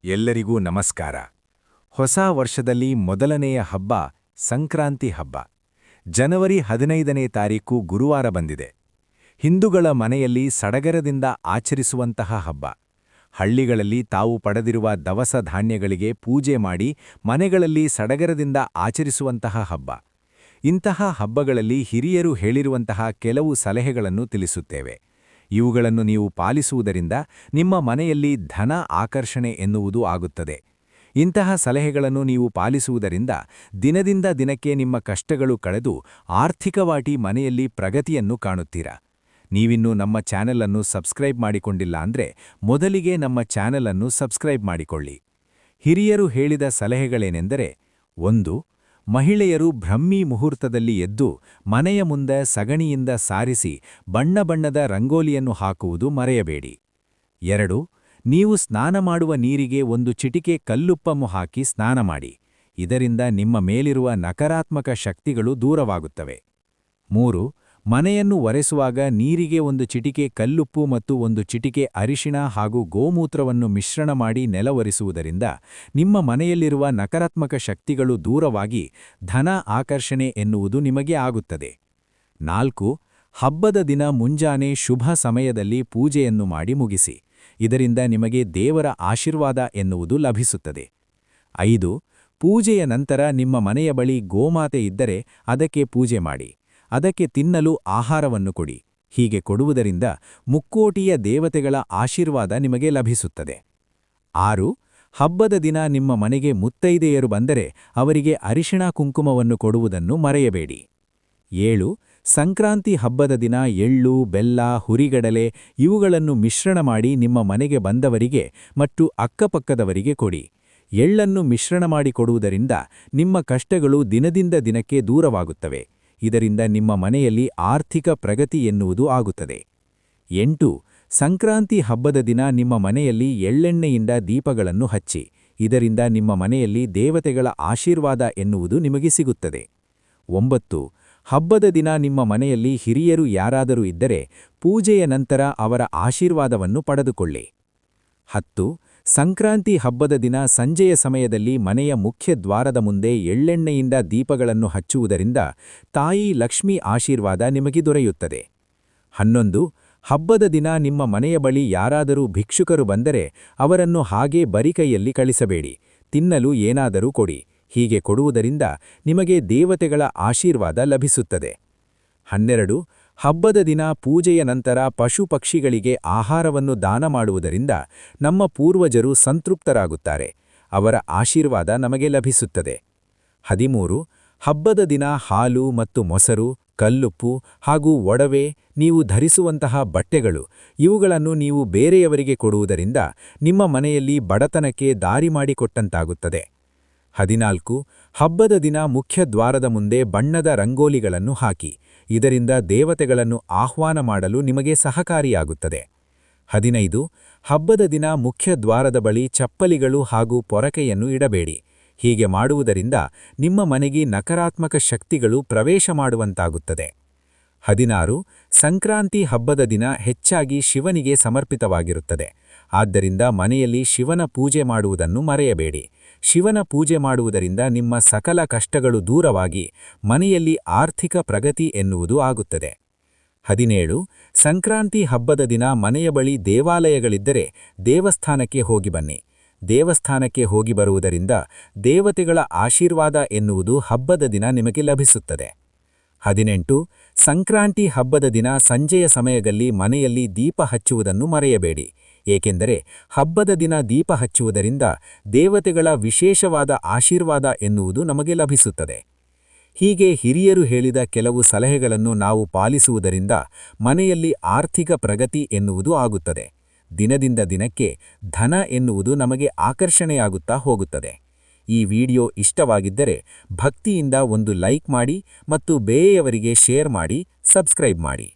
ಎಲ್ಲರಿಗೂ ನಮಸ್ಕಾರ. ಹೊಸ ವರ್ಷದಲ್ಲಿ ಮೊದಲನೆಯ ಹಬ್ಬ ಸಂಕ್ರಾಂತಿ ಹಬ್ಬ. ಜನವರಿ 15ನೇ ತಾರೀಕು ಗುರುವಾರ ಬಂದಿದೆ. ಹಿಂದೂಗಳ ಮನೆಯಲ್ಲಿ ಸಡಗರದಿಂದ ಆಚರಿಸುವಂತಹ ಹಬ್ಬ. ಹಳ್ಳಿಗಳಲ್ಲಿ ತಾವು ಪಡೆದಿರುವ ದವಸ ಧಾನ್ಯಗಳಿಗೆ ಪೂಜೆ ಮಾಡಿ ಮನೆಗಳಲ್ಲಿ ಸಡಗರದಿಂದ ಆಚರಿಸುವಂತಹ ಹಬ್ಬ. ಇಂತಹ ಹಬ್ಬಗಳಲ್ಲಿ ಹಿರಿಯರು ಹೇಳಿರುವಂತಹ ಕೆಲವು ಸಲಹೆಗಳನ್ನು ತಿಳಿಸುತ್ತೇವೆ. ಇವುಗಳನ್ನು ನೀವು ಪಾಲಿಸುವುದರಿಂದ ನಿಮ್ಮ ಮನೆಯಲ್ಲಿ ಧನ ಆಕರ್ಷಣೆ ಎನ್ನುವುದು ಆಗುತ್ತದೆ. ಇಂತಹ ಸಲಹೆಗಳನ್ನು ನೀವು ಪಾಲಿಸುವುದರಿಂದ ದಿನದಿಂದ ದಿನಕ್ಕೆ ನಿಮ್ಮ ಕಷ್ಟಗಳು ಕಳೆದು ಆರ್ಥಿಕವಾಗಿ ಮನೆಯಲ್ಲಿ ಪ್ರಗತಿಯನ್ನು ಕಾಣುತ್ತೀರಾ. ನೀವಿನ್ನೂ ನಮ್ಮ ಚಾನೆಲ್ ಅನ್ನು ಸಬ್ಸ್ಕ್ರೈಬ್ ಮಾಡಿಕೊಂಡಿಲ್ಲ ಅಂದ್ರೆ ಮೊದಲಿಗೆ ನಮ್ಮ ಚಾನೆಲ್ ಅನ್ನು ಸಬ್ಸ್ಕ್ರೈಬ್ ಮಾಡಿಕೊಳ್ಳಿ. ಹಿರಿಯರು ಹೇಳಿದ ಸಲಹೆಗಳೇನೆಂದರೆ: 1. ಮಹಿಳೆಯರು ಬ್ರಹ್ಮಿ ಮುಹೂರ್ತದಲ್ಲಿ ಎದ್ದು ಮನೆಯ ಮುಂದೆ ಸಗಣಿಯಿಂದ ಸಾರಿಸಿ ಬಣ್ಣ ಬಣ್ಣದ ರಂಗೋಲಿಯನ್ನು ಹಾಕುವುದು ಮರೆಯಬೇಡಿ. 2. ನೀವು ಸ್ನಾನ ಮಾಡುವ ನೀರಿಗೆ ಒಂದು ಚಿಟಿಕೆ ಕಲ್ಲುಪ್ಪನ್ನು ಹಾಕಿ ಸ್ನಾನ ಮಾಡಿ. ಇದರಿಂದ ನಿಮ್ಮ ಮೇಲಿರುವ ನಕಾರಾತ್ಮಕ ಶಕ್ತಿಗಳು ದೂರವಾಗುತ್ತವೆ. 3. ಮನೆಯನ್ನು ಒರೆಸುವಾಗ ನೀರಿಗೆ ಒಂದು ಚಿಟಿಕೆ ಕಲ್ಲುಪ್ಪು ಮತ್ತು ಒಂದು ಚಿಟಿಕೆ ಅರಿಶಿಣ ಹಾಗೂ ಗೋಮೂತ್ರವನ್ನು ಮಿಶ್ರಣ ಮಾಡಿ ನೆಲ ಒರೆಸುವುದರಿಂದ ನಿಮ್ಮ ಮನೆಯಲ್ಲಿರುವ ನಕಾರಾತ್ಮಕ ಶಕ್ತಿಗಳು ದೂರವಾಗಿ ಧನ ಆಕರ್ಷಣೆ ಎನ್ನುವುದು ನಿಮಗೆ ಆಗುತ್ತದೆ. 4. ಹಬ್ಬದ ದಿನ ಮುಂಜಾನೆ ಶುಭ ಸಮಯದಲ್ಲಿ ಪೂಜೆಯನ್ನು ಮಾಡಿ ಮುಗಿಸಿ. ಇದರಿಂದ ನಿಮಗೆ ದೇವರ ಆಶೀರ್ವಾದ ಎನ್ನುವುದು ಲಭಿಸುತ್ತದೆ. 5. ಪೂಜೆಯ ನಂತರ ನಿಮ್ಮ ಮನೆಯ ಬಳಿ ಗೋಮಾತೆ ಇದ್ದರೆ ಅದಕ್ಕೆ ಪೂಜೆ ಮಾಡಿ. ಅದಕ್ಕೆ ತಿನ್ನಲು ಆಹಾರವನ್ನು ಕೊಡಿ. ಹೀಗೆ ಕೊಡುವುದರಿಂದ ಮುಕ್ಕೋಟಿಯ ದೇವತೆಗಳ ಆಶೀರ್ವಾದ ನಿಮಗೆ ಲಭಿಸುತ್ತದೆ. 6. ಹಬ್ಬದ ದಿನ ನಿಮ್ಮ ಮನೆಗೆ ಮುತ್ತೈದೆಯರು ಬಂದರೆ ಅವರಿಗೆ ಅರಿಶಿಣ ಕುಂಕುಮವನ್ನು ಕೊಡುವುದನ್ನು ಮರೆಯಬೇಡಿ. 7. ಸಂಕ್ರಾಂತಿ ಹಬ್ಬದ ದಿನ ಎಳ್ಳು, ಬೆಲ್ಲ, ಹುರಿಗಡಲೆ ಇವುಗಳನ್ನು ಮಿಶ್ರಣ ಮಾಡಿ ನಿಮ್ಮ ಮನೆಗೆ ಬಂದವರಿಗೆ ಮತ್ತು ಅಕ್ಕಪಕ್ಕದವರಿಗೆ ಕೊಡಿ. ಎಳ್ಳನ್ನು ಮಿಶ್ರಣ ಮಾಡಿ ಕೊಡುವುದರಿಂದ ನಿಮ್ಮ ಕಷ್ಟಗಳು ದಿನದಿಂದ ದಿನಕ್ಕೆ ದೂರವಾಗುತ್ತವೆ. ಇದರಿಂದ ನಿಮ್ಮ ಮನೆಯಲ್ಲಿ ಆರ್ಥಿಕ ಪ್ರಗತಿ ಎನ್ನುವುದು ಆಗುತ್ತದೆ. 8. ಸಂಕ್ರಾಂತಿ ಹಬ್ಬದ ದಿನ ನಿಮ್ಮ ಮನೆಯಲ್ಲಿ ಎಳ್ಳೆಣ್ಣೆಯಿಂದ ದೀಪಗಳನ್ನು ಹಚ್ಚಿ. ಇದರಿಂದ ನಿಮ್ಮ ಮನೆಯಲ್ಲಿ ದೇವತೆಗಳ ಆಶೀರ್ವಾದ ಎನ್ನುವುದು ನಿಮಗೆ ಸಿಗುತ್ತದೆ. 9. ಹಬ್ಬದ ದಿನ ನಿಮ್ಮ ಮನೆಯಲ್ಲಿ ಹಿರಿಯರು ಯಾರಾದರೂ ಇದ್ದರೆ ಪೂಜೆಯ ನಂತರ ಅವರ ಆಶೀರ್ವಾದವನ್ನು ಪಡೆದುಕೊಳ್ಳಿ. 10. ಸಂಕ್ರಾಂತಿ ಹಬ್ಬದ ದಿನ ಸಂಜೆಯ ಸಮಯದಲ್ಲಿ ಮನೆಯ ಮುಖ್ಯ ದ್ವಾರದ ಮುಂದೆ ಎಳ್ಳೆಣ್ಣೆಯಿಂದ ದೀಪಗಳನ್ನು ಹಚ್ಚುವುದರಿಂದ ತಾಯಿ ಲಕ್ಷ್ಮೀ ಆಶೀರ್ವಾದ ನಿಮಗೆ ದೊರೆಯುತ್ತದೆ. 11. ಹಬ್ಬದ ದಿನ ನಿಮ್ಮ ಮನೆಯ ಬಳಿ ಯಾರಾದರೂ ಭಿಕ್ಷುಕರು ಬಂದರೆ ಅವರನ್ನು ಹಾಗೇ ಬರಿಕೈಯಲ್ಲಿ ಕಳಿಸಬೇಡಿ. ತಿನ್ನಲು ಏನಾದರೂ ಕೊಡಿ. ಹೀಗೆ ಕೊಡುವುದರಿಂದ ನಿಮಗೆ ದೇವತೆಗಳ ಆಶೀರ್ವಾದ ಲಭಿಸುತ್ತದೆ. 12. ಹಬ್ಬದ ದಿನ ಪೂಜೆಯ ನಂತರ ಪಶು ಪಕ್ಷಿಗಳಿಗೆ ಆಹಾರವನ್ನು ದಾನ ಮಾಡುವುದರಿಂದ ನಮ್ಮ ಪೂರ್ವಜರು ಸಂತೃಪ್ತರಾಗುತ್ತಾರೆ. ಅವರ ಆಶೀರ್ವಾದ ನಮಗೆ ಲಭಿಸುತ್ತದೆ. 13. ಹಬ್ಬದ ದಿನ ಹಾಲು ಮತ್ತು ಮೊಸರು, ಕಲ್ಲುಪ್ಪು ಹಾಗೂ ಒಡವೆ, ನೀವು ಧರಿಸುವಂತಹ ಬಟ್ಟೆಗಳು ಇವುಗಳನ್ನು ನೀವು ಬೇರೆಯವರಿಗೆ ಕೊಡುವುದರಿಂದ ನಿಮ್ಮ ಮನೆಯಲ್ಲಿ ಬಡತನಕ್ಕೆ ದಾರಿ ಮಾಡಿಕೊಟ್ಟಂತಾಗುತ್ತದೆ. 14. ಹಬ್ಬದ ದಿನ ಮುಖ್ಯ ದ್ವಾರದ ಮುಂದೆ ಬಣ್ಣದ ರಂಗೋಲಿಗಳನ್ನು ಹಾಕಿ. ಇದರಿಂದ ದೇವತೆಗಳನ್ನು ಆಹ್ವಾನ ಮಾಡಲು ನಿಮಗೆ ಸಹಕಾರಿಯಾಗುತ್ತದೆ. 15. ಹಬ್ಬದ ದಿನ ಮುಖ್ಯ ದ್ವಾರದ ಬಳಿ ಚಪ್ಪಲಿಗಳು ಹಾಗೂ ಪೊರಕೆಯನ್ನು ಇಡಬೇಡಿ. ಹೀಗೆ ಮಾಡುವುದರಿಂದ ನಿಮ್ಮ ಮನೆಗೆ ನಕಾರಾತ್ಮಕ ಶಕ್ತಿಗಳು ಪ್ರವೇಶ ಮಾಡುವಂತಾಗುತ್ತದೆ. 16. ಸಂಕ್ರಾಂತಿ ಹಬ್ಬದ ದಿನ ಹೆಚ್ಚಾಗಿ ಶಿವನಿಗೆ ಸಮರ್ಪಿತವಾಗಿರುತ್ತದೆ. ಆದ್ದರಿಂದ ಮನೆಯಲ್ಲಿ ಶಿವನ ಪೂಜೆ ಮಾಡುವುದನ್ನು ಮರೆಯಬೇಡಿ. ಶಿವನ ಪೂಜೆ ಮಾಡುವುದರಿಂದ ನಿಮ್ಮ ಸಕಲ ಕಷ್ಟಗಳು ದೂರವಾಗಿ ಮನೆಯಲ್ಲಿ ಆರ್ಥಿಕ ಪ್ರಗತಿ ಎನ್ನುವುದು ಆಗುತ್ತದೆ. 17. ಸಂಕ್ರಾಂತಿ ಹಬ್ಬದ ದಿನ ಮನೆಯ ಬಳಿ ದೇವಾಲಯಗಳಿದ್ದರೆ ದೇವಸ್ಥಾನಕ್ಕೆ ಹೋಗಿ ಬನ್ನಿ. ದೇವಸ್ಥಾನಕ್ಕೆ ಹೋಗಿ ಬರುವುದರಿಂದ ದೇವತೆಗಳ ಆಶೀರ್ವಾದ ಎನ್ನುವುದು ಹಬ್ಬದ ದಿನ ನಿಮಗೆ ಲಭಿಸುತ್ತದೆ. 18. ಸಂಕ್ರಾಂತಿ ಹಬ್ಬದ ದಿನ ಸಂಜೆಯ ಸಮಯದಲ್ಲಿ ಮನೆಯಲ್ಲಿ ದೀಪ ಹಚ್ಚುವುದನ್ನು ಮರೆಯಬೇಡಿ. ಏಕೆಂದರೆ ಹಬ್ಬದ ದಿನ ದೀಪ ಹಚ್ಚುವುದರಿಂದ ದೇವತೆಗಳ ವಿಶೇಷವಾದ ಆಶೀರ್ವಾದ ಎನ್ನುವುದು ನಮಗೆ ಲಭಿಸುತ್ತದೆ. ಹೀಗೆ ಹಿರಿಯರು ಹೇಳಿದ ಕೆಲವು ಸಲಹೆಗಳನ್ನು ನಾವು ಪಾಲಿಸುವುದರಿಂದ ಮನೆಯಲ್ಲಿ ಆರ್ಥಿಕ ಪ್ರಗತಿ ಎನ್ನುವುದು ಆಗುತ್ತದೆ. ದಿನದಿಂದ ದಿನಕ್ಕೆ ಧನ ಎನ್ನುವುದು ನಮಗೆ ಆಕರ್ಷಣೆಯಾಗುತ್ತಾ ಹೋಗುತ್ತದೆ. ಈ ವಿಡಿಯೋ ಇಷ್ಟವಾಗಿದ್ದರೆ ಭಕ್ತಿಯಿಂದ ಒಂದು ಲೈಕ್ ಮಾಡಿ ಮತ್ತು ಬೇರೆಯವರಿಗೆ ಶೇರ್ ಮಾಡಿ, ಸಬ್ಸ್ಕ್ರೈಬ್ ಮಾಡಿ.